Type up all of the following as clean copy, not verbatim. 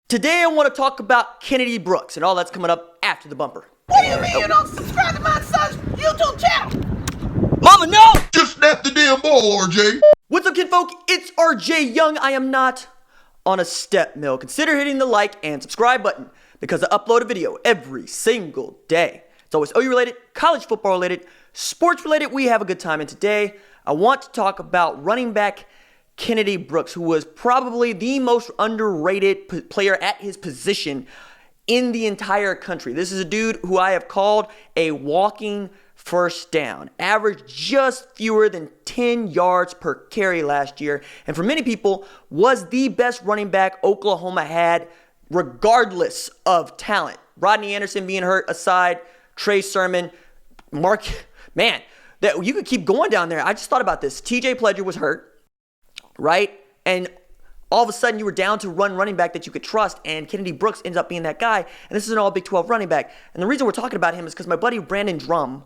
Today I want to talk about Kennedy Brooks and all that's coming up after the bumper. What do you mean you don't subscribe to my son's YouTube channel? Mama, no! Just snap the damn ball, RJ. What's up, kinfolk? It's RJ Young. I am not on a step mill. Consider hitting the like and subscribe button because I upload a video every single day. It's always OU related, college football related, sports related. We have a good time. And today I want to talk about running back Kennedy Brooks, who was probably the most underrated player at his position in the entire country. This is a dude who I have called a walking first down, averaged just fewer than 10 yards per carry last year, and for many people was the best running back Oklahoma had regardless of talent. Rodney Anderson being hurt aside, Trey Sermon, man, that you could keep going down there. I just thought about this. T.J. Pledger was hurt, right? And all of a sudden you were down to running back that you could trust, and Kennedy Brooks ends up being that guy, and this is an all Big 12 running back. And the reason we're talking about him is because my buddy Brandon Drumm,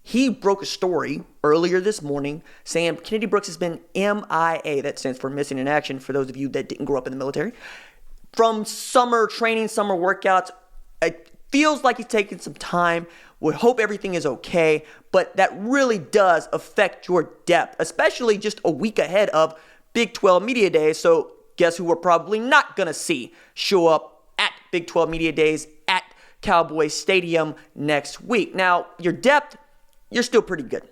he broke a story earlier this morning saying Kennedy Brooks has been MIA, that stands for missing in action for those of you that didn't grow up in the military, from summer training, summer workouts. It feels like he's taking some time. Would hope everything is okay, but that really does affect your depth, especially just a week ahead of Big 12 Media Days. So guess who we're probably not going to see show up at Big 12 Media Days at Cowboy Stadium next week. Now, your depth, you're still pretty good.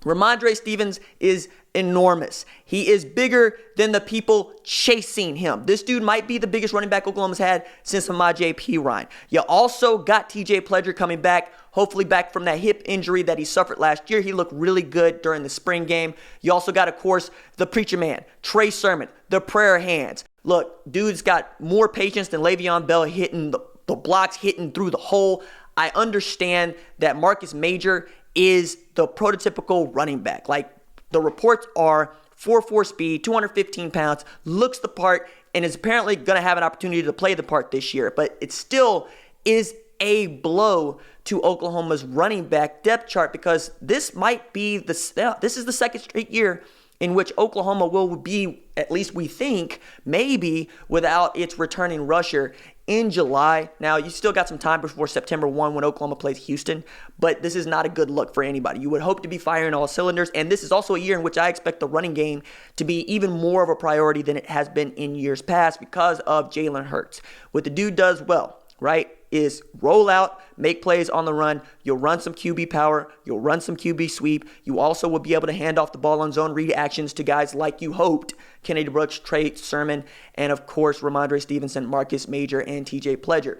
Rhamondre Stevenson is enormous. He is bigger than the people chasing him. This dude might be the biggest running back Oklahoma's had since Samaje Perine. You also got T.J. Pledger coming back, hopefully back from that hip injury that he suffered last year. He looked really good during the spring game. You also got, of course, the preacher man, Trey Sermon, the prayer hands. Look, dude's got more patience than Le'Veon Bell hitting the blocks, hitting through the hole. I understand that Marcus Major is the prototypical running back. Like, the reports are 4.4 speed, 215 pounds, looks the part, and is apparently going to have an opportunity to play the part this year. But it still is a blow to Oklahoma's running back depth chart, because this might be this is the second straight year in which Oklahoma will be, at least we think, maybe without its returning rusher in July. Now, you still got some time before September 1 when Oklahoma plays Houston, but this is not a good look for anybody. You would hope to be firing all cylinders, and this is also a year in which I expect the running game to be even more of a priority than it has been in years past because of Jalen Hurts. What the dude does well, right, is roll out, make plays on the run. You'll run some QB power. You'll run some QB sweep. You also will be able to hand off the ball on zone read actions to guys like you hoped, Kennedy Brooks, Trey Sermon, and of course, Rhamondre Stevenson, Marcus Major, and T.J. Pledger.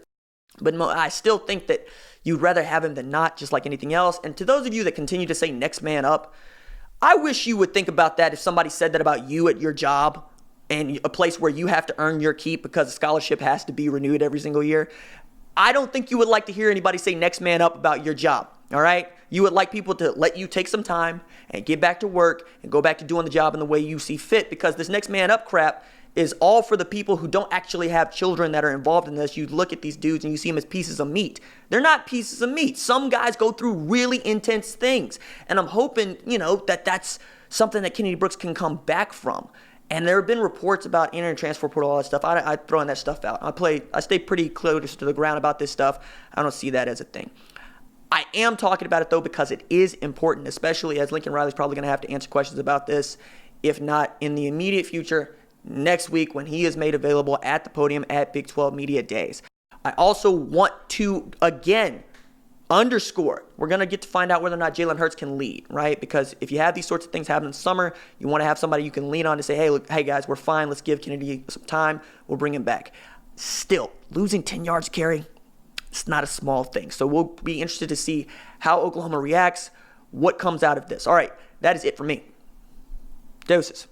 But I still think that you'd rather have him than not, just like anything else. And to those of you that continue to say next man up, I wish you would think about that if somebody said that about you at your job and a place where you have to earn your keep because a scholarship has to be renewed every single year. I don't think you would like to hear anybody say next man up about your job, all right? You would like people to let you take some time and get back to work and go back to doing the job in the way you see fit, because this next man up crap is all for the people who don't actually have children that are involved in this. You look at these dudes and you see them as pieces of meat. They're not pieces of meat. Some guys go through really intense things, and I'm hoping, that that's something that Kennedy Brooks can come back from. And there have been reports about entering transfer portal, all that stuff. I throw in that stuff out. I stay pretty close to the ground about this stuff. I don't see that as a thing. I am talking about it, though, because it is important, especially as Lincoln Riley's probably going to have to answer questions about this, if not in the immediate future, next week when he is made available at the podium at Big 12 Media Days. I also want to, again, underscore, we're going to get to find out whether or not Jalen Hurts can lead, right? Because if you have these sorts of things happen in summer, you want to have somebody you can lean on to say, hey, look, hey guys, we're fine. Let's give Kennedy some time. We'll bring him back. Still, losing 10 yards carry, it's not a small thing. So we'll be interested to see how Oklahoma reacts, what comes out of this. All right, that is it for me. Deuces.